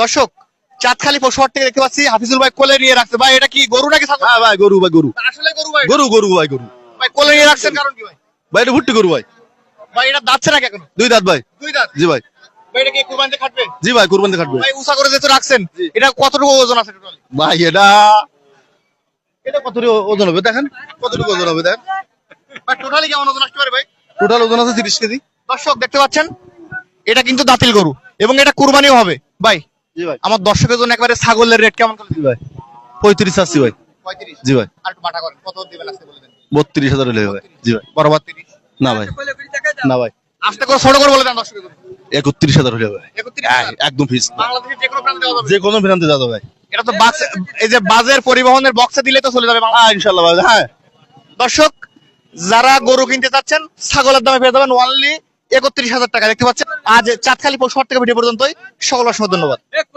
দর্শক চাঁদখালি পশুহাট থেকে দেখতে পাচ্ছি হাফিজুল ভাই কোলে নিয়ে রাখছে। ভাই এটা কি গরু নাকি ছাগল? হ্যাঁ ভাই গরু ভাই গরু আসলে গরু ভাই। গরু গরু ভাই গরু ভাই কোলে নিয়ে রাখছেন কারণ কি ভাই? ভাই এটা ভুট্টি গরু ভাই ভাই এটা দাঁতছে নাকি এখনো? 2 দাঁত ভাই দুই দাঁত। জি ভাই ভাই এটা কি কুরবানিতে খাটবে? জি ভাই কুরবানিতে কাটবে ভাই উষা করে যেহেতু রাখছেন এটা কতটুকু ওজন আছে টোটালি? ভাই এটা এটা কতটুকু ওজন হবে দেখেন কতটুকু ওজন হবে দেখেন ভাই টোটালি কেমন ওজন আসতে পারে ভাই? টোটাল ওজন আছে 30 কেজি দর্শক দেখতে পাচ্ছেন এটা কিন্তু দাঁতিল গরু এবং এটা কুরবানিও হবে। ভাই জি ভাই আমার দর্শকের জন্য একবারে ছাগলের রেট কেমন করে? জি ভাই 35 আসছি ভাই 35। জি ভাই আর একটু বাটা করেন কত দিবেন আসতে বলে দেন। 32,000 হলে হবে জি ভাই বরাবর 30। না ভাই না ভাই আস্তে করে ছোট করে বলে দেন দর্শকের জন্য। 31,000 হলে হবে 31,000 একদম ফিক্স বাংলাদেশের যে কোনো প্রান্তে দেওয়া যাবে। যে কোনো ফিনান্তে যাবে ভাই এটা তো বাস এই যে বাজের পরিবহনের বক্সে দিলে তো চলে যাবে বাংলা। হ্যাঁ ইনশাআল্লাহ ভাই হ্যাঁ দর্শক যারা গরু কিনতে চাচ্ছেন ছাগলের দামে পেয়ে যাবেন অনলি 31,000 টাকা। দেখতে পাচ্ছেন আজ চাঁদখালি পশুহাট থেকে ভিডিও পর্যন্তই। সকল অসংখ্য ধন্যবাদ।